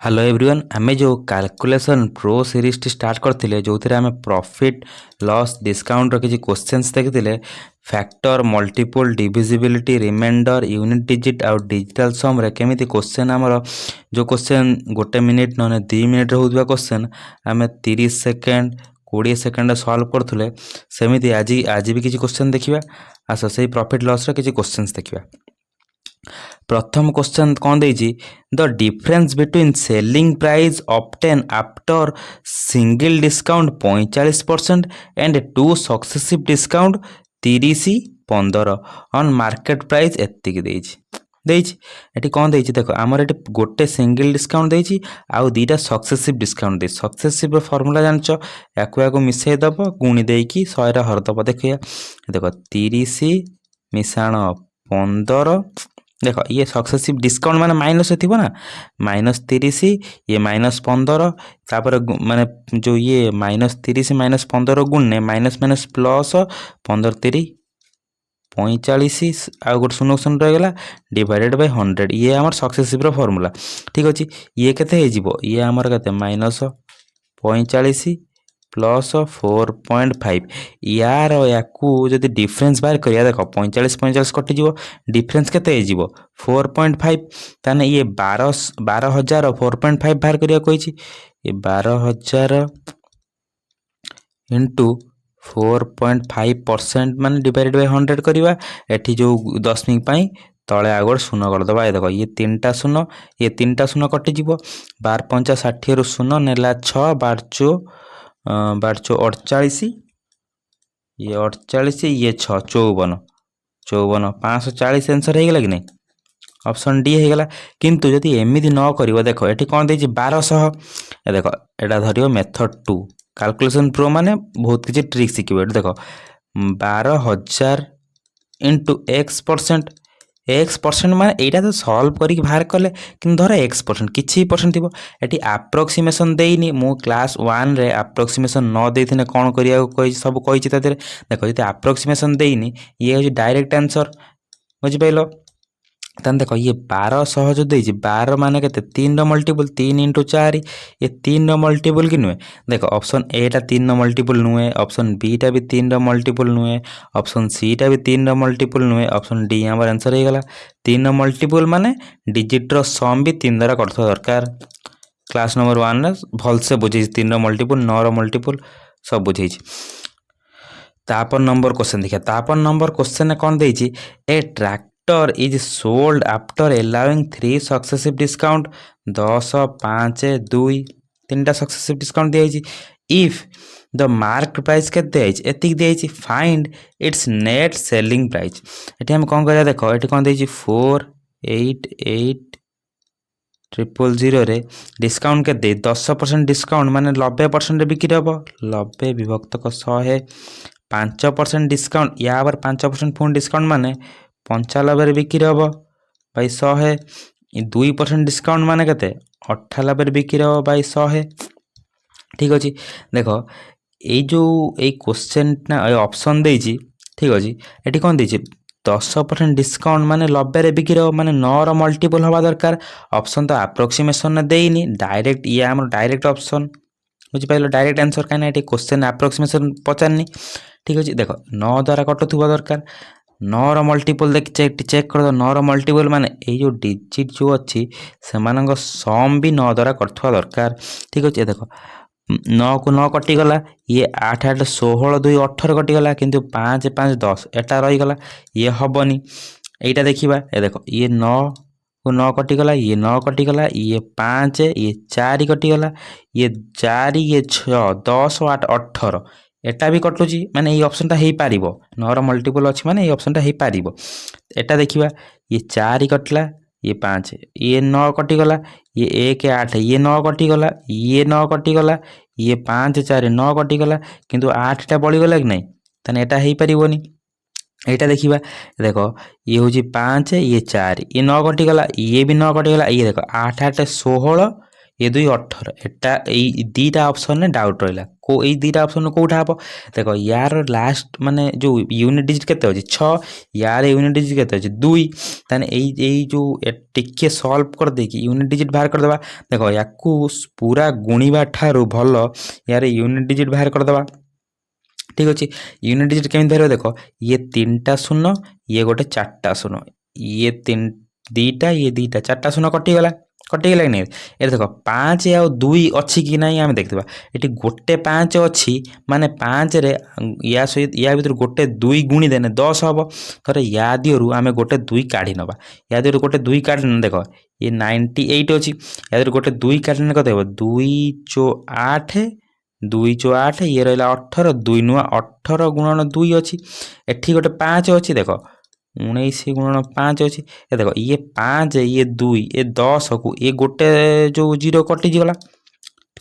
Hello everyone आमे जो calculation pro series टी स्टार्ट करथिले जोथिरे आमे प्रॉफिट लॉस डिस्काउंट रो किछि क्वेश्चंस देखिथिले factor multiple divisibility remainder unit digit आउ डिजिटल सम रे केमिति क्वेश्चन हमर जो क्वेश्चन गोटे मिनिट नने 2 मिनिट रे होउतबा क्वेश्चन आमे 30 सेकंड 20 सेकंड सॉल्व करथुले सेमिति आज भी किछि क्वेश्चन देखिबा आसो सेही प्रॉफिट लॉस रो किछि क्वेश्चंस देखिबा। प्रथम क्वेश्चन कौन देजी the difference between selling price obtain after single discount 45% and two successive discount 30-15 on market price एतिक देजी एटी कौन देजी देखो आमर एटी गोटे सिंगल डिस्काउंट देजी आउ दीटा सक्सेसिव डिस्काउंट दे सक्सेसिव फॉर्मूला जानचो याकु मिसई दब गुणी देकी 100 रा हर दब देखिया देखो 30 मिसाण 15 देखो ये सक्सेसिव डिस्काउंट माने माइनस थी ना -30 ये -15 तापर माने जो ये -30 -15 गुणने माइनस माइनस प्लस 15 3 45 आउ गोटे शून्य शून्य रहीगला डिवाइडेड बाय 100 ये आमर सक्सेसिव रो फॉर्मूला ठीक अच्छे ये केते हे जिवो ये आमर केते -45 प्लस 4.5 यार याकू जदि डिफरेंस बाहर करिया देखो 45 कटिज डिफरेंस केते 4.5 ताने ये 12,000 4.5 बाहर करिया कहिछि ये 12,000 इंटू 4.5% माने डिवाइडेड बाय 100 करिवा एठी जो दशमिक पाई तले आगोड़ शून्य करदे देखो ये 3टा शून्य ये 3टा शून्य कटिज 12 5 60 रु शून्य नेला 6 12 48 ये 48 ये 6 54 540 आंसर हो गला कि नहीं ऑप्शन डी हो गला किंतु जदि एमिति न करिवो देखो एठी कोन देछि 1200 ए देखो एटा धरियो मेथड 2 कैलकुलेशन प्रो माने बहुत किछि ट्रिक सिखिबो देखो 12,000 इंटू x% माने एटा तो सॉल्व करी बाहर कले कि धर x% किछि परसेंट थिबो एटी अप्रोक्सीमेशन देइनी मु क्लास 1 रे अप्रोक्सीमेशन न देथिने कोन करिया कोइ सब कहिछि ताते देखो जति अप्रोक्सीमेशन देइनी ये हो डायरेक्ट आंसर बुझि पाइलो तन देखो ये 1200 जो देछि 12 माने केते 3 रो मल्टीपल 3 × 4 ये 3 रो मल्टीपल कि नुए देखो ऑप्शन ए टा 3 रो मल्टीपल नुए ऑप्शन बी टा भी 3 रो मल्टीपल नुए ऑप्शन सी टा भी 3 रो मल्टीपल नुए ऑप्शन डी हमर आंसर हे गला 3 रो मल्टीपल माने डिजिट रो सम भी 3 द्वारा करथो दरकार क्लास नंबर 1 रे भल से बुझै 3 रो मल्टीपल 9 रो मल्टीपल सब बुझै तापर नंबर क्वेश्चन देखिया तापर नंबर क्वेश्चन ने कोन देछि ए tractor is sold after allowing 3 successive discount 10 5 2 3टा successive discount दिया if the mark price के दिया एतिक दिया find its net selling price eighty हम कौन करिया देखो एटी कौन दिया 488 000 रे डिस्काउंट के दे 10% डिस्काउंट माने 90% रे बिक्री हबो 90 विभक्त 100 5% डिस्काउंट या 5% फोन डिस्काउंट माने 95 बिक्री हम बै 100 2% डिस्काउंट माने केते 98 बिक्री हम बै 100 ठीक अच्छे देखो ये जो ये क्वेश्चन ना ऑप्शन देछि ठीक अच्छे ये कौन देछि 10% डिस्काउंट माने 90 बिक्री हम माने 9 रो मल्टीपल हवा दरकार ऑप्शन तो अप्रोक्सीमेशन देइनी डायरेक्ट ये हमर डायरेक्ट ऑप्शन बुझि पाइलो डायरेक्ट आंसर काना ये क्वेश्चन अप्रोक्सीमेशन पचारनी ठीक अच्छे देखो 9 द्वारा कटुवा दरकार 9 रो मल्टीपल देख चेक कर दो 9 रो मल्टीपल माने ए जो डिजिट जो अच्छी से मानक सम भी 9 द्वारा करथवा दरकार ठीक अच्छे देखो 9 को 9 कटि गला ये 8 8 16 2 18 कटि गला किंतु 5 5 10 एटा रही गला ये हबनी एटा देखिबा ए देखो ये 9 को 9 कटि गला ये 9 कटि गला ये 5 ये 4 कटि गला ये 4 ये 6 10 8 18 एटा भी कटुची माने ये ऑप्शन ता हेई पारिबो 9 रो मल्टीपल अछि माने ये ऑप्शन ता हेई पारिबो एटा देखिबा ये 4 कटला ये 5 ये 9 कटि गला ये 1 8 ये 9 कटि गला ये 9 कटि गला ये 5 4 9 कटि गला किंतु 8 टा बळी गला कि नै तने एटा हेई पारिबोनी एटा देखिबा देखो ये होची 5 ये 4 ये 9 कटि गला ये भी 9 कटि गला ये देखो 8 8 16 ये 2 18 एटा एई दीटा ऑप्शन ने डाउट रहिला को एई दीटा ऑप्शन कोठा हबो देखो यार लास्ट माने जो यूनिट डिजिट केते होची 6 यार यूनिट डिजिट केते होची 2 ताने एई जो टिके सॉल्व कर दे कि यूनिट डिजिट बाहर कर देबा देखो याकू पूरा गुणीबा ठारू भलो यार यूनिट डिजिट बाहर कर देबा ठीक अच्छे यूनिट डिजिट केमी धर देख ये 3टा शून्य ये गोटे 4टा शून्य ये 3 2टा ये 2टा 4टा शून्य कटिगला कटिगला कि नहीं ये देख 5 आउ 2 अच्छी कि ना आम देखा ये गोटे 5 अच्छी माने 5 रे या सहित या भर गोटे 2 गुणी देने 10 हम थोड़े या दिहरु आम गोटे 2 काढ़ी नवा या दिहरु गोटे 2 काढ़ी देख ये 98 अच्छी या गोटे 2 काढ़ी कत 2 चो 8 2 चो 8 ये रहा 18 2 नुआ 18 गुणन 2 अच्छी एठी गोटे 5 अच्छी देख 19 गुणन 5 अच्छी ये देख ये 5 ये 2 ये 10 को ये गोटे जो जीरो कटिगला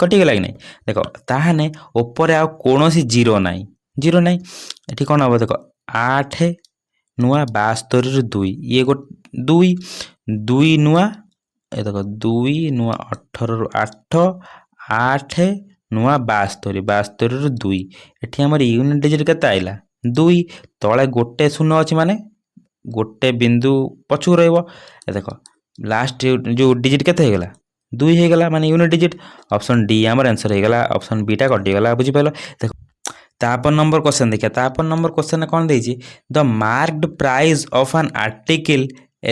कटिगला कि नहीं देख ताहने ऊपर आ कौन जीरो ना ये कौन हम देख 8 नुआ 72 2 ये गोटे 2 2 नुआ ये देख 2 नुआ 18 8 8 नुआ 72 72 2 एठी हमर यूनिट डिजिट केते आइला 2 तळे गोटे शून्य अछि माने गोटे बिंदु पछु रहइबो देख लास्ट जो डिजिट केते हेगला 2 हेगला माने यूनिट डिजिट ऑप्शन डी हमर आंसर हेगला ऑप्शन बी टा कटि गला बुझि पाइलो देख तापर नंबर क्वेश्चन देखिया तापर नंबर क्वेश्चन कौन देछि the marked price of an article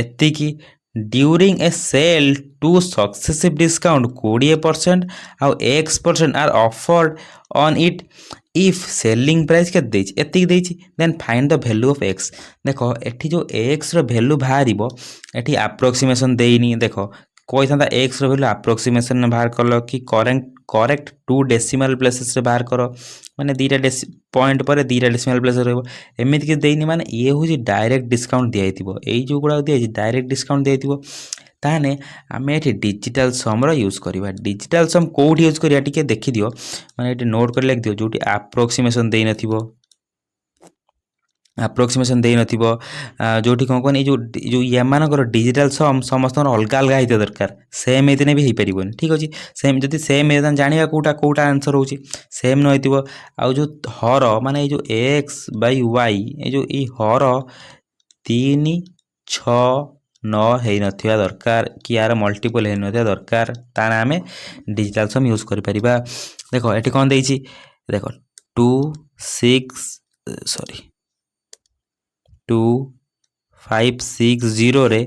एतिकी during a sale two successive discount 20% आउ X% are offered on it if selling price के देछि एतिक देछि then find the value of x देखो एठी जो x रो वैल्यू बाहरिबो एठी अप्रोक्सीमेशन देइनी देखो कोई था x रो वैल्यू अप्रोक्सीमेशन ने बाहर करलो कि करेक्ट 2 डेसिमल प्लेसेस रे बाहर करो माने दीटा पॉइंट पर दीटा डेसिमल प्लेस रहबो एमिति कि देइनी माने ये होजी डायरेक्ट डिस्काउंट दिया हिथिबो एई जो गुडा दिया डायरेक्ट डिस्काउंट दिया हिथिबो ताने आमे एठी डिजिटल सम रो यूज करिबा डिजिटल सम कोठी यूज करिया टिके देखि दियो माने एठी नोट कर लिख दियो जोटी अप्रोक्सीमेशन देइ नथिबो अप्रोक्सीमेशन देइ नथिबो जोटी कोन कोन जो यमानकर डिजिटल सम समस्त अलग अलग हिते दरकार सेम एदिने भी हेइ परिबोनी ठीक अछि सेम जदि सेम एदन जानिया कोटा आंसर होछि सेम न होइतिबो आ जो हर माने जो x बाय y ए जो ई हर 3 6 9 हेइ नथिया दरकार कि यार मल्टीपल हेइ नथिया दरकार ताना हमें डिजिटल सम यूज करि परिबा देखो एठी कोन देछि देखो 2 6 सॉरी 2 5 6 0 रे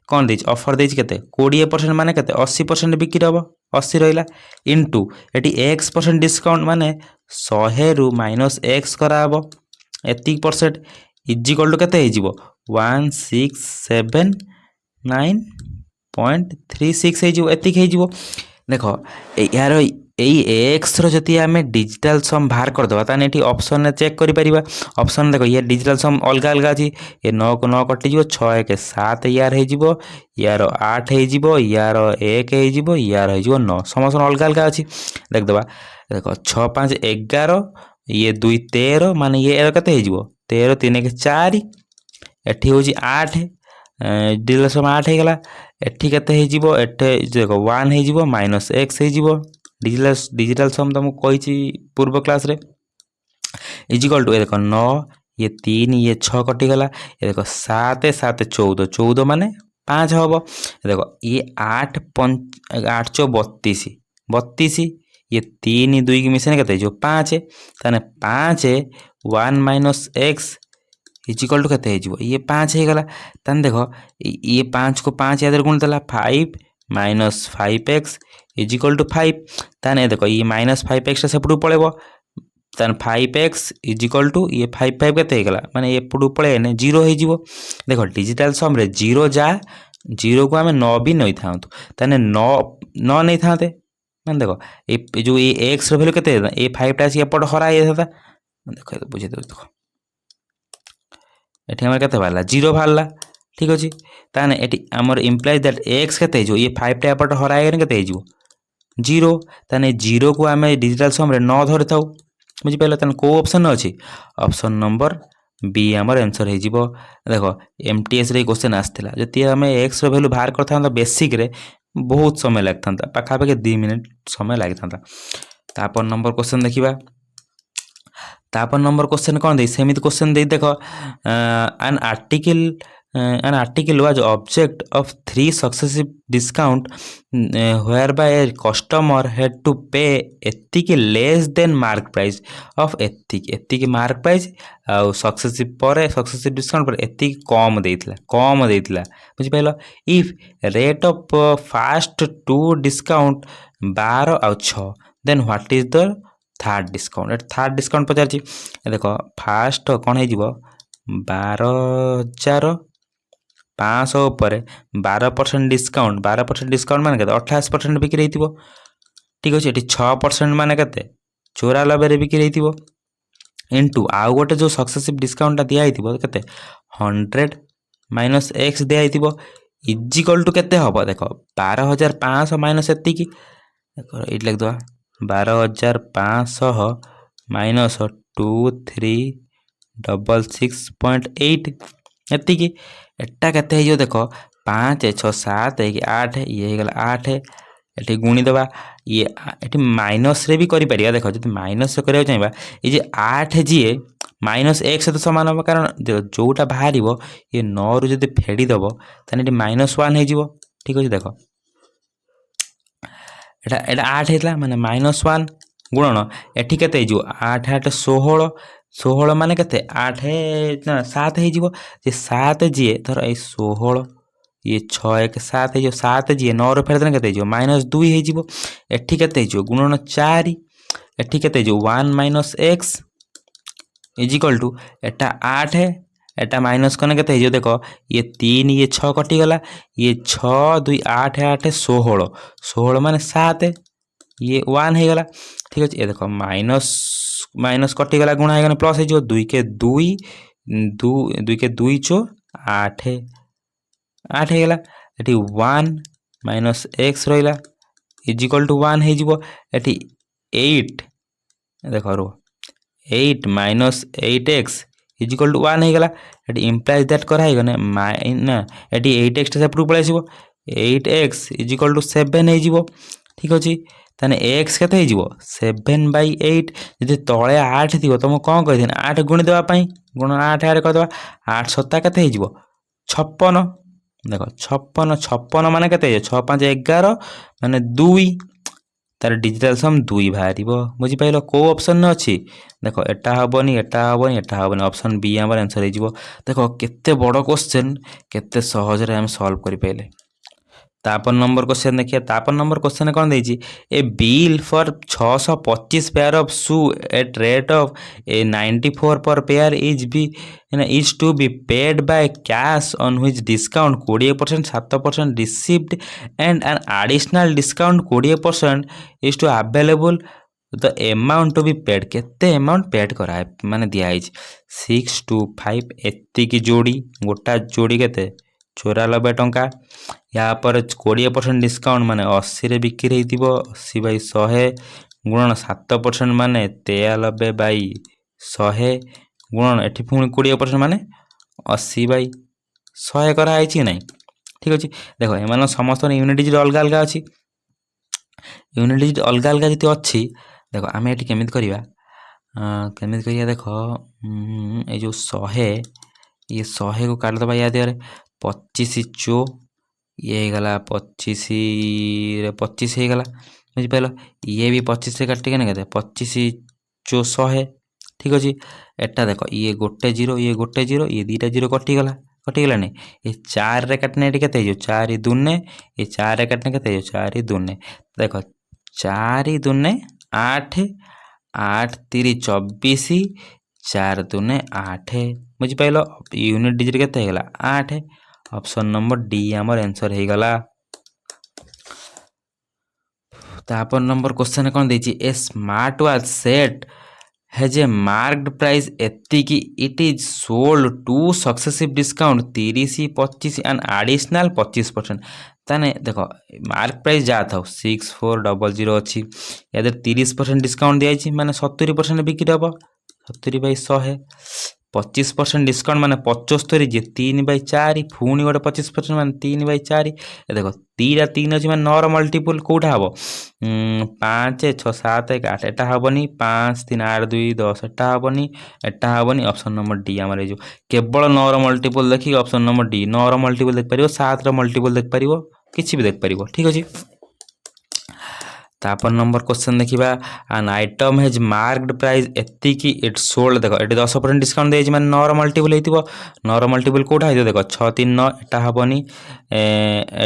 कौन देछि ऑफर देछि केते 20% माने केते 80% बिक्री हबो 80 रहिला इनटू एटी x% डिस्काउंट माने 100 रु माइनस x करा हबो एतिक परसेंट इज इक्वल टू केते हेजिबो 1679.36 हेजिबो एतिक हेजिबो देखो यार एक्स रही आम डिजिटल सम बाहर करदे ताने ये ऑप्शन चेक करिपरिबा ऑप्शन देखो ये डिजिटल सम अलग अलग अच्छी ये 9 को 9 कटिज 6 1 7 यार हो यार 8 हो यार 1 हो यार हो 9 समस्त अलग अलग अच्छी देखदेबा देखो 6 5 11 ये 2 13 माने ये केते हो 13 3 1 4 एठी हो 8 डिजिटल सम 8 होगला एठी केते हो एठे देखो 1 हो माइनस x हो डिजिटल सम तुमको कही पूर्व क्लास रे इजिकल टू ये देखो 9 ये 3 ये 6 कटिगला ये देखो 7 7 14 14 माने 5 हम देखो ये 8 8 चौ 32 32 ये 3 2 की मिशन के जो 5 ताने 5 1 माइनस x इजिकल टू के ये 5 हो गला ताने देखो ये 5 को 5 याद गुण देला 5 माइनस 5x इजिकल टू 5 ताने देखो ये माइनस 5x सेपटू पड़ेबो ताने 5x इजिकल टू ये 5 5 केते हेगला माने एपटू पळे ने 0 हे जिवो देखो डिजिटल सम रे 0 जा 0 को हमें 9 भी नहीं थांतु ताने 9 9 नहीं थांते माने देखो ए जो ये x रो वैल्यू केते ए 5 टा एपट हरा ये था देखो बुझे देखो एठी हमर केते भाला 0 भाला ठीक अछि ताने एठी हमर इंप्लाइज दैट x केते जो ये 5 टा एपट हरा गेन केते हिजो 0 ताने 0 को हमें डिजिटल सम रे 9 धरि थाउ बुझि पहले ताने को ऑप्शन अछि ऑप्शन नंबर बी हमर आंसर हे जिवो देखो एमटीएस रे क्वेश्चन आस्थिला जति हमें x रो वैल्यू बाहर करथा बेसिक रे बहुत समय लगता पाखापाखि 2 मिनिट समय लगी था। तापर नंबर क्वेश्चन देखा तापर नंबर क्वेश्चन कौन दे सेमिति क्वेश्चन दे देख an article was object of 3 successive discount whereby a customer had to pay एतिकी less than mark price of एतिकी mark price ଆଉ successive ପରେ successive discount ପରେ ଏତିକି କମ୍ ଦେଇଥିଲା ବୁଝିପାରିଲ। if rate of first 2 discount 12 ଆଉ 6 then what is the third discount ଏଠି third discount ପଚାରିଛି ଦେଖ ଫାଷ୍ଟ କ'ଣ ହେଇଯିବ 12,500 ଉପରେ 12% ଡିସକାଉଣ୍ଟ ମାନେ କେତେ 28% ବିକ୍ରି ହେଇଥିବ ଠିକ୍ ଅଛି। ଏଠି 6% ମାନେ କେତେ 94ରେ ବିକ୍ରି ହେଇଥିବ ଇଣ୍ଟୁ ଆଉ ଗୋଟେ ଯେଉଁ ସକ୍ସେସିଭ୍ ଡିସକାଉଣ୍ଟଟା ଦିଆହେଇଥିବ କେତେ 100 ମାଇନସ୍ x ଦିଆହେଇଥିବ ଇଜିକାଲ୍ ଟୁ କେତେ ହେବ ଦେଖ 12,500 ମାଇନସ୍ ଏତିକି ଦେଖ ଏଇଠି ଲେଖିଦେବା 12,500 ମାଇନସ୍ 2366.8 ଏତିକି ଏଟା କେତେ ହେଇଯିବ ଦେଖ 5 6 7 8 ଇଏ ହେଇଗଲା 8 ଏଠି ଗୁଣିଦେବା ଇଏ ଏଠି ମାଇନସ୍ରେ ବି କରିପାରିବା ଦେଖ ଯଦି ମାଇନସ୍ରେ କରିବାକୁ ଚାହିଁବା ଏଇ ଯେ 8 ଯିଏ ମାଇନସ୍ x ସହିତ ସମାନ ହେବ କାରଣ ଯେଉଁଟା ବାହାରିବ ଇଏ 9ରୁ ଯଦି ଫେଡ଼ିଦେବ ତାହେଲେ ଏଠି -1 ହେଇଯିବ ଠିକ୍ ଅଛି। ଦେଖ ଏଟା 8 ହେଇଥିଲା ମାନେ -1 ଗୁଣନ ଏଠି କେତେ ହେଇଯିବ 8 8 16 ମାନେ କେତେ 8 ନା 7 ହେଇଯିବ ଯେ 7 ଯିଏ ଧର ଏଇ 16 ଇଏ 6 1 7 ହେଇଯିବ 7 ଯିଏ 9ରୁ ଫେରିଦେଲେ କେତେ ହେଇଯିବ -2 ହେଇଯିବ ଏଠି କେତେ ହେଇଯିବ ଗୁଣନ 4 ଏଠି କେତେ ହେଇଯିବ 1 ମାଇନସ୍ x ଇଜିକାଲ୍ ଟୁ ଏଟା 8 ଏଟା ମାଇନସ୍ କଲେ କେତେ ହେଇଯିବ ଦେଖ ଇଏ 3 ଇଏ 6 କଟିଗଲା ଇଏ 6 2 8 8 16 ମାନେ 7 ଇଏ 1 ହେଇଗଲା ଠିକ୍ ଅଛି। ଏ ଦେଖ ମାଇନସ୍ କଟିଗଲା ଗୁଣା ହେଇଗଲେ ପ୍ଲସ୍ ହେଇଯିବ 2 କେ 2 କେ 2 ଚో 8 ହେଇଗଲା ଏଠି 1 ମାଇନସ୍ x ରହିଲା ଇଜିକାଲ୍ ଟୁ 1 ହେଇଯିବ ଏଠି 8 ଦେଖ ରୁହ 8 ମାଇନସ୍ 8x ଇଜିକାଲ୍ ଟୁ 1 ହେଇଗଲା ଏଠି ଇମ୍ପ୍ଲାଇଜ୍ ଦ୍ୟାଟ୍ କରାହେଇଗଲେ ନା ଏଠି 8xଟା ସେପଟକୁ ପଳେଇ ଆସିବ 8x ଇଜିକାଲ୍ ଟୁ 7 ହେଇଯିବ ଠିକ୍ ଅଛି। ତାହେଲେ x କେତେ ହେଇଯିବ 7/8 ଯଦି ତଳେ 8 ଥିବ ତ ମୁଁ କ'ଣ କହିଥିଲି 8 ଗୁଣି ଦେବା ପାଇଁ ଗୁଣ 8 କରିଦେବା 8 7 କେତେ ହେଇଯିବ 56 ଦେଖ 56 ମାନେ କେତେ ହେଇଯିବ 6 5 11 ମାନେ 2 ତାର ଡିଜିଟାଲ ସମ୍ 2 ବାହାରିବ ବୁଝିପାରିଲ। କେଉଁ ଅପସନ୍ରେ ଅଛି ଦେଖ ଏଟା ହେବନି ଅପସନ୍ ବି ଆମର ଆନ୍ସର ହେଇଯିବ। ଦେଖ କେତେ ବଡ଼ କ୍ୱେଶ୍ଚନ୍ କେତେ ସହଜରେ ଆମେ ସଲ୍ଭ କରିପାରିଲେ। तापर नंबर क्वेश्चन देखिए तापर नंबर क्वेश्चन कौन देजी a bill for 625 pair of shoe at rate of 94 per pair is to be paid by cash on which discount 20% 7% received and an additional discount 20% is to available the amount to be paid केते amount paid करा माने दिया 625 एतिकी जोड़ी गोटा जोड़ी केते 94 टंका या पर 20% डिस्काउंट माने 80 बिक्री हो 80/100 गुणन 7% माने 93/100 गुणन एठी पुणी 20% माने 80/100 कराई नहीं ठीक अच्छे। देख एम समस्त यूनिट डिजिट अलग अलग अच्छी यूनिट डिजिट अलग अलग जी अच्छी देख आम ये केमी करवा देख ये जो 100 ये 100 को काटिदेव या दिहरे 25 चो ये गला 25 25 हो गला बुझिपाल ये भी 25 से काटिके ना कहते 25 चो 100 ठीक अच्छे। एटा देख ये गोटे जीरो ये गोटे जीरो ये दुटा जीरो कटिगला नहीं ये 4 रे काटने ये केते 4 दूने ये 4 रे काटने केते 4 दूने देख 4 दूने 8 8 3 24 4 दूने 8 बुझिपाल यूनिट डिजिट केते 8 ऑप्शन नंबर डी आमर आंसर हो गला। तापर नंबर क्वेश्चन कौन देछि a smart watch set has a marked price एतिकी it is sold to successive discount 30 25 and additional 25% ताने देखो मार्क प्राइस जा था 6400 अच्छी या 30% डिस्काउंट दिया माने 70% बिक्री हम 70/100 25% डिस्काउंट माने 75 जे 3/4 पुणी गोटे 25% माने 3/4 देख 3 अच्छी माने 9 ର मल्टीपल कौटा हम 5 6 7 1 8 एटा हेनी 5 3 8 2 10 एटा हेनी एटा हेनी ऑप्शन नंबर डी आम केवल 9 ର मल्टीपल देखिए ऑप्शन नंबर डी 9 ର मल्टीपल देख पार 7 ର मल्टीपल देख पार किसी भी देख पार ठीक अच्छे। तापर नंबर क्वेश्चन देखा an item has marked price एतिकी इट सोल्ड देख ये 10% डिस्काउंट देती मैंने 9 ର मल्टीपल हो 9 ର मल्टीपल कौटा हो देख 6 3 9 एटा हेनी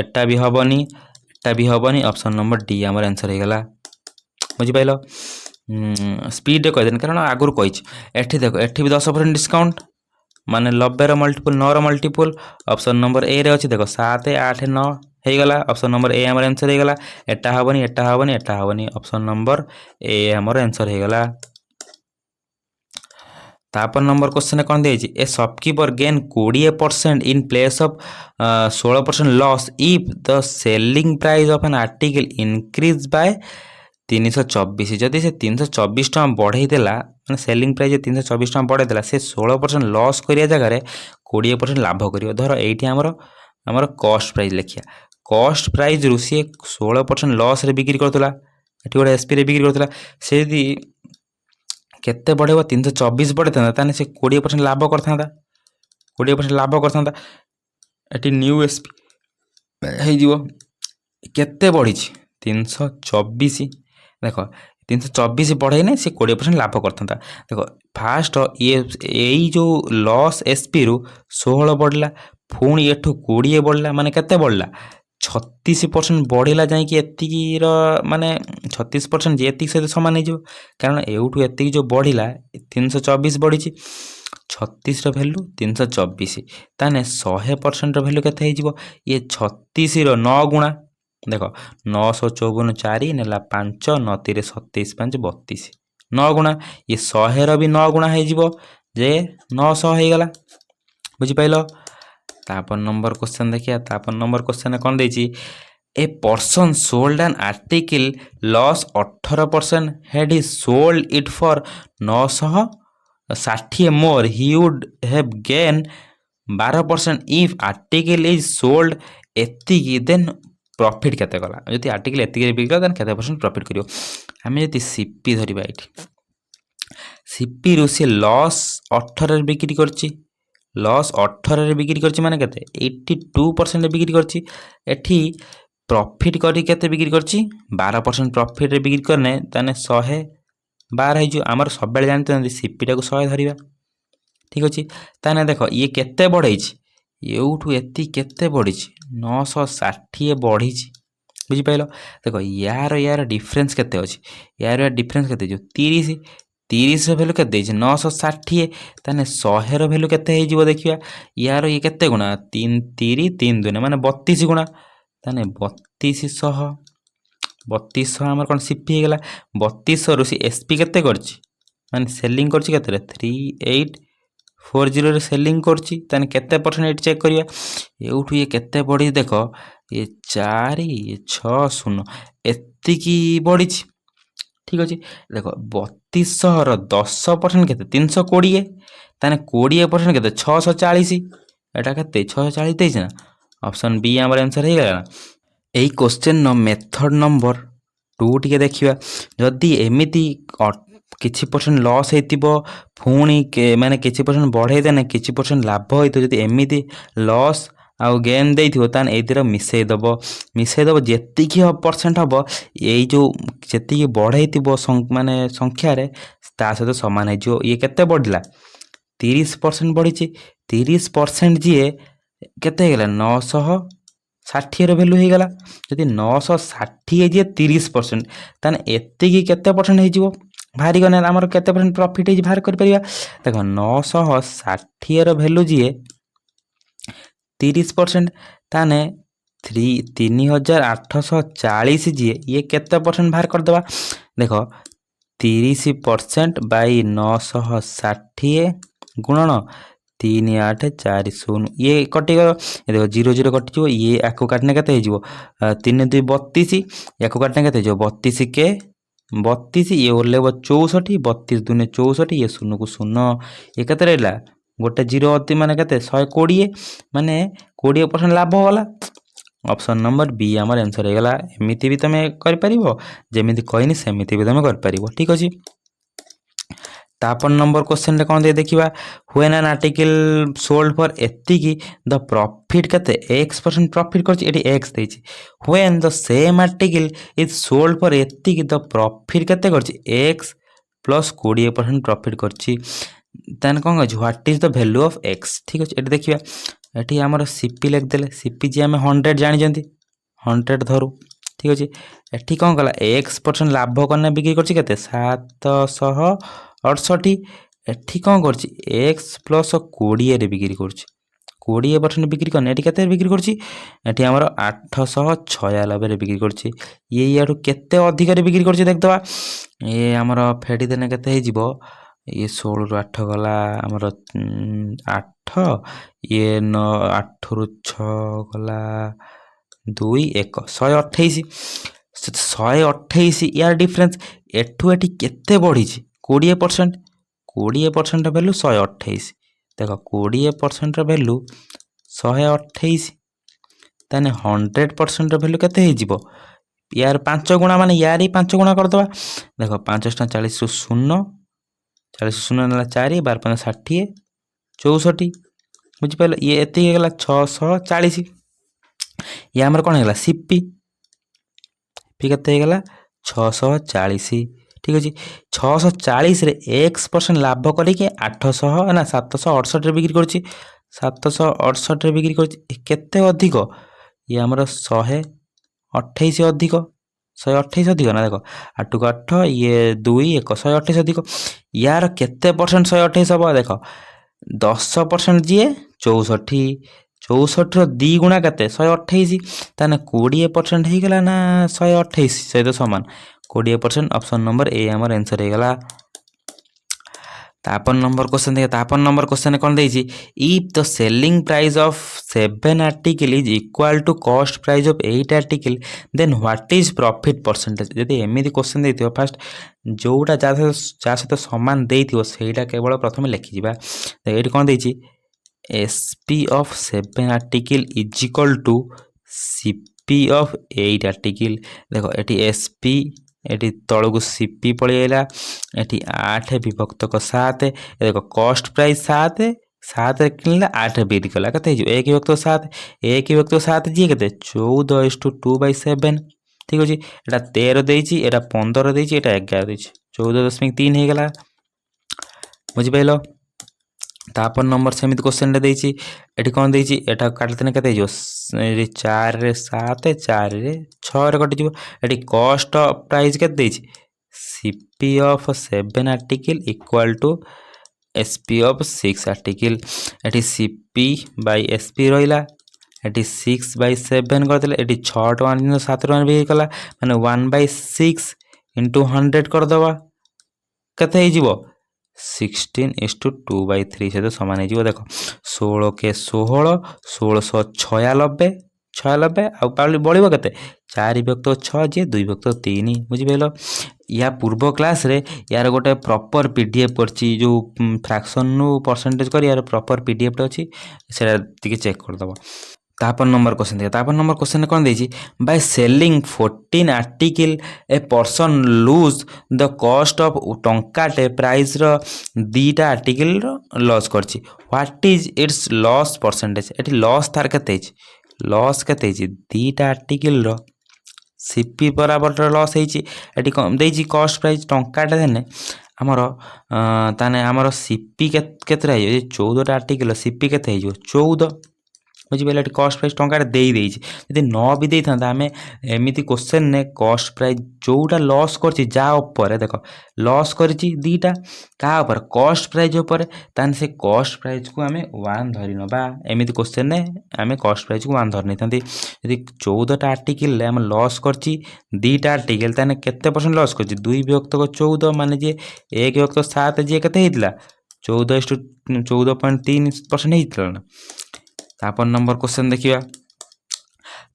एटा भी हेनी एटा भी हेनी ऑप्शन नंबर डी आमर आंसर हो गला बुझिपाल। स्पीड कहदेन कारण आगुरी कही एठी देख एठी भी 10% डिस्काउंट माने 90 ର मल्टीपल 9 ର मल्टीपल ऑप्शन नंबर ए रे अच्छी देख 7 8 9 हो गला ऑप्शन नंबर ए आमर आंसर हो गला एटा हेनी एटा हेनी एटा हेनी ऑप्शन नंबर ए आमर आंसर हो गला। तापर नंबर क्वेश्चन कौन दे a shopkeeper gain 20% in place of 16% loss if the selling price of an article increase by 324 जदि से 324 टका बढ़ई देला मैंने सेलिंग प्राइस 324 टका बढ़ई देला से 16% लॉस करिया जगह 20% लाभ करियो धर एठी हमर कॉस्ट प्राइस लिखिया कॉस्ट प्राइस रु सी 16% लॉस रे बिक्री करतला एठी गोटे एसपी रे बिक्री करतला से यदि केते बढ़ेबो 324 बढ़े ताने से 20% लाभ करथा 20% लाभ करथा एठी न्यू एसपी हे जीवो केते बढ़ी 324 देख 324 बढ़े ना से 20% लाभ करता देख फास्ट ये जो लॉस एसपी रु 16 बढ़ला पुणी एठू 20 बढ़ला माने केते बढ़ला 36% बढ़ला जाइए माने 36% जे सहित सामान हो कारण एवठू एति जो बढ़ला 324 बढ़ी 36 रो वैल्यू 324 ताने 100% वैल्यू केते हो ये 36 रो 9 गुणा देख 954 4 नेला 5 9 3 27 5 32 9 गुणा ये 100 रो भी 9 गुणा हो जे 900 हो गला बुझिपाइल। तापर नंबर क्वेश्चन देखिए तापर नंबर क्वेश्चन कौन देछि a person sold an article loss 18% had he sold it for 960 more he would have gain 12% if article is sold एतिकी देन प्रॉफिट केते गला जदि आर्टिकल एतिकी बिकला देन केते परसेंट प्रॉफिट करियो हमें जदि सीपी धरिबा एठी सीपी रु से लॉस 18 रे बिक्री करछि लॉस 18 रे बिक्री करछि माने केते 82% रे बिक्री करछि एठी प्रॉफिट करी केते बिक्री करछि 12% प्रॉफिट रे बिक्री करने ताने 112 हो आमर सब बेले जानते सीपी टाको 100 धरिबा ठीक अछि ताने देखो ये केते बढ़ैछि एउठू एति केते बढ़िछि 960 बढ़िछि बुझिपाइल देखो यार डिफरेंस केते अछि यार डिफरेंस केते जो 30 रो वैल्यू केते 960 ताने 100 रो वैल्यू केते हे जिवो देखिया यार ये केते गुणा 3 3 3 2 माने 32 गुणा ताने 3200 हमर कोन सीपी हे गेला 3200 रु सी एसपी केते करछि माने सेलिंग करछि केते 3840 रे सेलिंग करछि ताने केते परसेंट चेक करिया एउठू ये केते बढ़ी देखो ये 4 ये 6 0 एतिकी बढ़िछि ठीक अछि देखो 3200 रो 10% केते 320 ताने 20% केते 640 एटा केते 640 देछि ना ऑप्शन बी हमर आंसर हे गेला एई क्वेश्चन नो मेथड नंबर 2 टिके देखिबा जदी एमिति किछि परसेंट लॉस हेतिबो पुणी माने किछि परसेंट बढ़े देने किछि परसेंट लाभ होइतो जदी एमिति लॉस आउ गेन देइथिबो तान एतिर मिसै दबो जेतिकी परसेंट हबो एई जो जेतिकी बढ़ैतिबो माने संख्या रे ता सहित समान हेजो ये केते बढ़ला 30% बढ़िछि 30% जिए केते गेला 960 रो वैल्यू हे गेला जदी 960 जे 30% तान एतिकी केते परसेंट हेजिवो भारी गने हमर केते परसेंट प्रॉफिट हेजि भार कर परिया देखो 960 रो वैल्यू जिए 30% ताने 3840 जी ये केते परसेंट बाहर कर देबा देखो 30% बाई 960 गुणन 3840 ये कटि देखो 0 0 कटि ये आको काटने केते हे जिवो 3 2 32 याको काटने केते जो 32 के 32 ये ओरलेबो 64 32 2 64 ये 0 को 0 ये केते रहला गोटे 0 अति माने केते 120 माने 20% लाभ होला। ऑप्शन नंबर बी आमर आंसर हो गला। एमिति भी तमे कर परिबो जेमिति कहनी सेमिति भी तमे कर परिबो। ठीक अछि। तापर नंबर क्वेश्चन रे कोन दे देखिबा when an article sold for एतिकी द प्रॉफिट केते x% प्रॉफिट करछि एटी x देछि। When the same article is sold for एतिकी द प्रॉफिट केते करछि x प्लस 20% प्रॉफिट करछि। देन कोन कहछि what is the value of x। ठीक अछि। एटी देखिबा एटी हमर सीपी लिख देले सीपी जे हम 100 जानि जंती 100 धरु। ठीक अछि। एठी कोन कला x% लाभ करने बिक्री करछि केते 768। एठी कोन करछि x प्लस 20 रे बिक्री करछि 20% बिक्री करने एठी केते बिक्री करछि एठी हमर 896 रे बिक्री करछि। ये याडू केते अधिक रे बिक्री करछि देख दबा ये हमर फेडी देने केते हे जिवो ये 16 रु 8 गला हमर 8 ये 9 8 रु 6 गला 2 1 128 128 यार डिफरेंस एठू एठी केते बढ़ी 20% 20% वैल्यू 128 देखो 20% वैल्यू 128 ताने 100% वैल्यू केते हे जिवो यार 5 गुणा माने यार ही 5 गुणा कर दबा देखो 5 40 रु 0 40 0 नला 4 12 5 60 64 बुझि पाइल ये एते हे गेला 640 ये हमर कोन हेला सीपी पी केते हे गेला 640। ठीक अछि 640 रे x% लाभ करी के 800 ना 768 रे बिक्री करछि 768 रे बिक्री करछि केते अधिक ये हमर 128 अधिक 128 अधिक ना देखो 8 को 8 ये 2 1 128 अधिक यार केते परसेंट 128 हबो देखो 10% जिए 64 64 रो 2 गुणा केते 128 ताने 20% हे गेला ना 128 सहित समान 20%। ऑप्शन नंबर ए हमर आंसर हे गेला। तापर नंबर क्वेश्चन देखा तापर नंबर क्वेश्चन कोन देछि if the selling price of 7 article is equal to cost price of 8 article then what is profit percentage. यदि एमिति क्वेश्चन देथियो फास्ट जोटा जा सहित समान देथियो सेटा केवल प्रथम लिखि जिबा एठी कोन देछि SP of 7 article is equal to CP of 8 article देखो एठी एसपी एठी तळगु सीपी पळि आइला एठी 8 विभक्त को 7 देखो कॉस्ट प्राइस 7 7 किनला 8 बिक्री कला कते जो 1 विभक्त 7 1 विभक्त 7 जी कते 14:2/7। ठीक अछि एटा 13 देछि एटा 15 देछि एटा 11 देछि 14.3 हे गेला बुझि पाइलो। तापर नंबर समित क्वेश्चन रे देछि एठी कोन देछि एटा काटतने कते जो 4 रे 7 4 रे 6 रे कटि जो एठी कॉस्ट प्राइस के देछि CP of 7 article equal to SP of 6 article एठी सीपी बाय एसपी रहिला एठी 6/7 कर देले एठी 6 टका 7 टका भी कला माने 1/6 into 100 कर दबा कते हे जिवो 16:2/3 से तो समान हो देखो 16 के 16 1696 96 आउ पाली बढ़िबो केते 4 विभक्त 6 जे 2 विभक्त 3 बुझि पेलो। या पूर्व क्लास रे यार गोटे प्रॉपर पीडीएफ परची जो फ्रैक्शन नु परसेंटेज कर यार प्रॉपर पीडीएफ अछि सेटा टिके चेक कर दबो। तापर नंबर क्वेश्चन देखा तापर नंबर क्वेश्चन कोन देछि by selling 14 article a person lose the cost of टंकाटे प्राइस रो दीटा आर्टिकल रो लॉस करछि what is its loss percentage एठी लॉस तार केते अछि लॉस केते अछि दीटा आर्टिकल रो सीपी बराबर लॉस हेछि एठी कम देछि कॉस्ट प्राइस टंकाटे देने हमर ताने हमर सीपी केते रहि 14 आर्टिकल सीपी केते हेजो 14 बुझी पाइले कॉस्ट प्राइस टंका दे देछि यदि न भी दे था आमे एमिति क्वेश्चन ने कॉस्ट प्राइस जोटा लॉस करछि जा ऊपर देखो लॉस करछि दीटा का ऊपर कॉस्ट प्राइस ऊपर तान से कॉस्ट प्राइस को आमे 1 धरि नबा एमिति क्वेश्चन ने आमे कॉस्ट प्राइस को 1 धरि नथांती यदि 14 टा आर्टिकल ले हम लॉस करछि दीटा आर्टिकल ताने केते परसेंट लॉस करछि 2 विभक्त को 14 माने जे 1 विभक्त 7 जे केते हेतिला 14:14.3% हेतिला ना। तापर नंबर क्वेश्चन देखिबा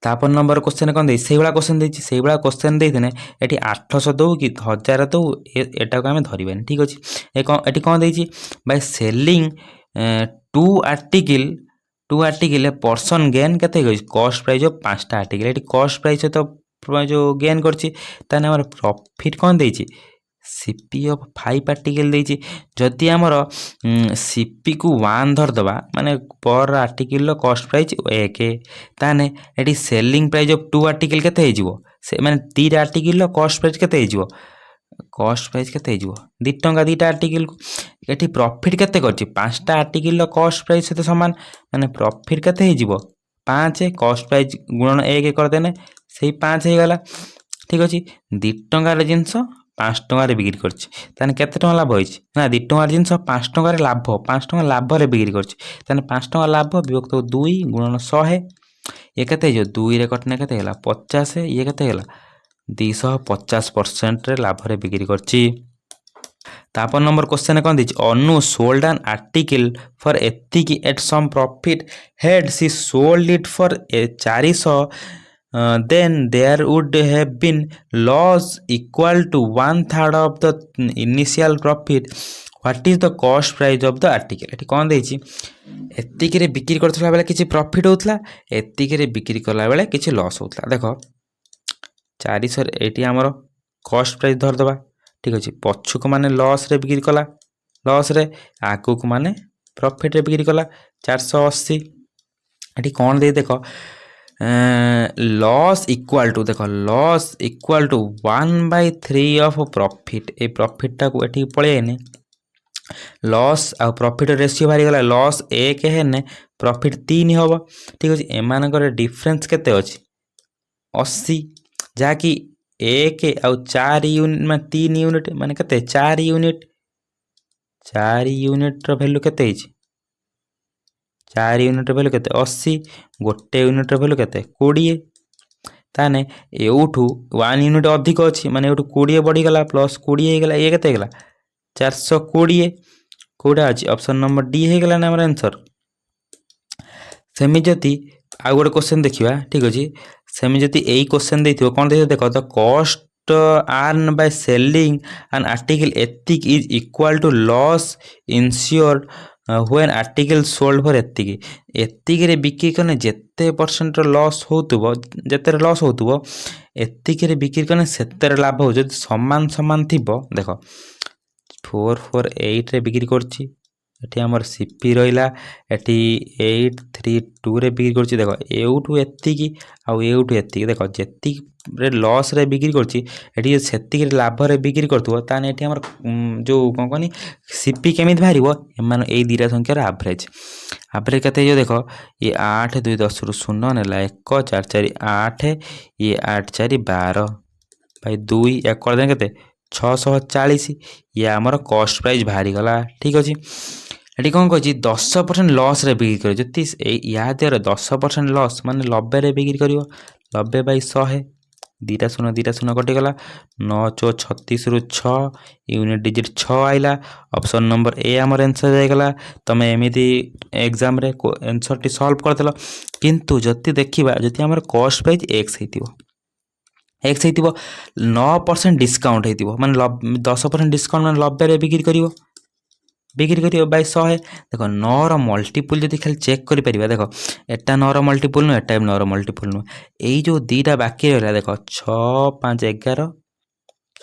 तापर नंबर क्वेश्चन कोन दे सेही वाला क्वेश्चन देछि सेही वाला क्वेश्चन देथिने एठी 800 दउ कि 1000 दउ एटा को हमें धरिबेन। ठीक अछि एटी कोन देछि by selling two article person gain କେତେ ହେଇଛି କଷ୍ଟ ପ୍ରାଇସ୍ ଅଫ୍ 5ଟା ଆର୍ଟିକିଲ୍ ଏଠି କଷ୍ଟ ପ୍ରାଇସ୍ ସହିତ ଯେଉଁ ଗେନ୍ କରିଛି ତାହେଲେ ଆମର ପ୍ରଫିଟ୍ କ'ଣ ଦେଇଛି ସିପି ଅଫ୍ 5 ଆର୍ଟିକିଲ୍ ଦେଇଛି। ଯଦି ଆମର ସିପିକୁ 1 ଧରିଦେବା ମାନେ ପର୍ ଆର୍ଟିକିଲ୍ର କଷ୍ଟ ପ୍ରାଇସ୍ 1 ତାହେଲେ ଏଠି ସେଲିଂ ପ୍ରାଇସ୍ ଅଫ୍ 2 ଆର୍ଟିକିଲ୍ କେତେ ହେଇଯିବ ସେ ମାନେ 2ଟା ଆର୍ଟିକିଲ୍ର କଷ୍ଟ ପ୍ରାଇସ୍ କେତେ ହେଇଯିବ କଷ୍ଟ ପ୍ରାଇସ୍ କେତେ ହେଇଯିବ 2 ଟଙ୍କା 2ଟା ଆର୍ଟିକିଲ୍କୁ। ଏଠି ପ୍ରଫିଟ୍ କେତେ କରିଛି 5ଟା ଆର୍ଟିକିଲ୍ର କଷ୍ଟ ପ୍ରାଇସ୍ ସହିତ ସମାନ ମାନେ ପ୍ରଫିଟ୍ କେତେ ହେଇଯିବ 5 କଷ୍ଟ ପ୍ରାଇସ୍ ଗୁଣନ 1 କରିଦେଲେ ସେଇ 5 ହେଇଗଲା। ଠିକ୍ ଅଛି 2 ଟଙ୍କାର ଜିନିଷ 5 ଟଙ୍କାରେ ବିକ୍ରି କରିଛି ତାହେଲେ କେତେ ଟଙ୍କା ଲାଭ ହେଇଛି ନା 2 ଟଙ୍କାର ଜିନିଷ 5 ଟଙ୍କାରେ ଲାଭ 5 ଟଙ୍କା ଲାଭରେ ବିକ୍ରି କରିଛି ତାହେଲେ 5 ଟଙ୍କା ଲାଭ ବିଭକ୍ତ 2 ଗୁଣନ 100 ଇଏ କେତେ ହେଇଯିବ 2ରେ କଟିଲେ କେତେ ହେଲା 50 ଇଏ କେତେ ହେଲା 250%ରେ ଲାଭରେ ବିକ୍ରି କରିଛି। ତାପରେ ନମ୍ବର କ୍ୱେଶ୍ଚନ୍ କ'ଣ ଦେଇଛି ଅନୁ ସୋଲ୍ଡ ଆନ୍ ଆର୍ଟିକିଲ୍ ଫର୍ ଏତିକି ଏଟ୍ ସମ୍ ପ୍ରଫିଟ୍ ହେଡ୍ C sold it for 400 then there would have been loss equal to 1/3 of the initial profit. What is the cost price of the article? ଏଠି କ'ଣ ଦେଇଛି ଏତିକିରେ ବିକ୍ରି କରୁଥିଲା ବେଳେ କିଛି ପ୍ରଫିଟ୍ ହେଉଥିଲା ଏତିକିରେ ବିକ୍ରି କଲା ବେଳେ କିଛି ଲସ୍ ହେଉଥିଲା। ଦେଖ 400 ଏଠି ଆମର କଷ୍ଟ ପ୍ରାଇସ୍ ଧରିଦେବା ଠିକ୍ ଅଛି ପଛକୁ ମାନେ ଲସ୍ରେ ବିକ୍ରି କଲା ଲସ୍ରେ ଆଗକୁ ମାନେ ପ୍ରଫିଟ୍ରେ ବିକ୍ରି କଲା 480 ଏଠି କ'ଣ ଦେଇ ଦେଖ ଲସ୍ ଇକ୍ୱାଲ୍ ଟୁ ଦେଖ loss equal to 1/3 of profit ଏଇ ପ୍ରଫିଟ୍ଟାକୁ ଏଠିକି ପଳେଇନି ଲସ୍ ଆଉ ପ୍ରଫିଟ୍ ରେସିଓ ବାହାରିଗଲା ଲସ୍ 1 ହେଲେ ପ୍ରଫିଟ୍ 3 ହେବ। ଠିକ୍ ଅଛି ଏମାନଙ୍କର ଡିଫରେନ୍ସ କେତେ ଅଛି 80 ଯାହାକି 1 ଆଉ 4 ୟୁନିଟ୍ ମାନେ 3 ୟୁନିଟ୍ ମାନେ କେତେ 4 ୟୁନିଟ୍ 4 ୟୁନିଟ୍ର ଭ୍ୟାଲୁ କେତେ ହେଇଛି 4 ୟୁନିଟ୍ର ଭ୍ୟାଲୁ କେତେ 80 ଗୋଟେ ୟୁନିଟ୍ର ଭ୍ୟାଲୁ କେତେ 20 ତାହେଲେ ଏଉଠୁ 1 ୟୁନିଟ୍ ଅଧିକ ଅଛି ମାନେ ଏଉଠୁ 20 ବଢ଼ିଗଲା ପ୍ଲସ୍ 20 ହେଇଗଲା ଇଏ କେତେ ହେଇଗଲା 420 କେଉଁଟା ଅଛି ଅପସନ୍ ନମ୍ବର ଡି ହେଇଗଲା ନା ଆମର ଆନ୍ସର୍। ସେମିତି ଯଦି ଆଉ ଗୋଟେ କ୍ୱେଶ୍ଚନ୍ ଦେଖିବା ଠିକ୍ ଅଛି ସେମିତି ଯଦି ଏଇ କ୍ୱେଶ୍ଚନ୍ ଦେଇଥିବ କ'ଣ ଦେଇଥିବ ଦେଖ ଦ କଷ୍ଟ ଆର୍ନ ବାଇ ସେଲିଂ ଆନ୍ ଆର୍ଟିକିଲ୍ ଏତିକି is equal to loss insured when article sold for ଏତିକିରେ ବିକ୍ରି କଲେ ଯେତେ ପରସେଣ୍ଟର ଲସ୍ ହେଉଥିବ ଯେତେରେ ଲସ୍ ହେଉଥିବ ଏତିକିରେ ବିକ୍ରି କଲେ ସେତେରେ ଲାଭ ହେବ ଯଦି ସମାନ ସମାନ ଥିବ ଦେଖ 448ରେ ବିକ୍ରି କରୁଛି ଏଠି ଆମର ସିପି ରହିଲା ଏଠି 832ରେ ବିକ୍ରି କରୁଛି ଦେଖ ଏଉଠୁ ଏତିକି ଆଉ ଏଉଠୁ ଏତିକି ଦେଖ ଯେତିକିରେ ଲସ୍ରେ ବିକ୍ରି କରୁଛି ଏଠି ସେତିକିରେ ଲାଭରେ ବିକ୍ରି କରୁଥିବ ତାହେଲେ ଏଠି ଆମର ଯେଉଁ କ'ଣ କହନି ସିପି କେମିତି ବାହାରିବ ଏମାନେ ଏଇ ଦୁଇଟା ସଂଖ୍ୟାର ଆଭରେଜ୍ କେତେ ହେଇଯିବ ଦେଖ ଇଏ 8 2 10ରୁ 0 ନେଲା 1 4 4 8 ଇଏ 8 4 12 ଭାଇ 2 ୟାକୁ କରିଦେଲେ କେତେ 640 ଇଏ ଆମର କଷ୍ଟ ପ୍ରାଇସ୍ ବାହାରିଗଲା। ଠିକ୍ ଅଛି ଏଠି କ'ଣ କହିଛି 10% ଲସ୍ରେ ବିକ୍ରି କରିବ ଯଦି ୟା ଦେହରେ 10% ଲସ୍ ମାନେ 90ରେ ବିକ୍ରି କରିବ 90/100 2ଟା 0 କଟିଗଲା 9 4 36ରୁ 6 ୟୁନିଟ୍ ଡିଜିଟ୍ 6 ଆଇଲା ଅପସନ୍ ନମ୍ବର ଏ ଆମର ଆନ୍ସର୍ ହେଇଗଲା। ତୁମେ ଏମିତି ଏକ୍ଜାମ୍ରେ ଆନ୍ସର୍ଟି ସଲ୍ଭ କରିଦେଲ କିନ୍ତୁ ଯଦି ଦେଖିବା ଯଦି ଆମର କଷ୍ଟ ପ୍ରାଇସ୍ x ହେଇଥିବ 9% ଡିସ୍କାଉଣ୍ଟ ହେଇଥିବ ମାନେ 10% ଡିସ୍କାଉଣ୍ଟ ମାନେ 90ରେ ବିକ୍ରି କରିବ ବାଇ 100 ଦେଖ 9ର ମଲ୍ଟିପୁଲ୍ ଯଦି ଖାଲି ଚେକ୍ କରିପାରିବା ଦେଖ ଏଟା 9ର ମଲ୍ଟିପୁଲ୍ ନୁହେଁ ଏଟା ବି 9ର ମଲ୍ଟିପୁଲ୍ ନୁହେଁ ଏଇ ଯେଉଁ ଦୁଇଟା ବାକି ରହିଲା ଦେଖ 6 5 11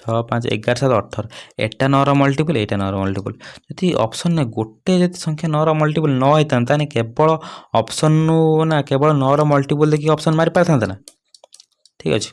6 5 11 7 18 ଏଟା 9ର ମଲ୍ଟିପୁଲ୍ ଏଇଟା 9ର ମଲ୍ଟିପୁଲ୍ ଯଦି ଅପସନ୍ରେ ଗୋଟେ ଯଦି ସଂଖ୍ୟା 9ର ମଲ୍ଟିପୁଲ୍ ନ ହେଇଥାନ୍ତା ତାହେଲେ କେବଳ ଅପସନ୍ରୁ ନା କେବଳ 9ର ମଲ୍ଟିପୁଲ୍ ଦେଖିକି ଅପସନ୍ ମାରି ପାରିଥାନ୍ତା ନା। ଠିକ୍ ଅଛି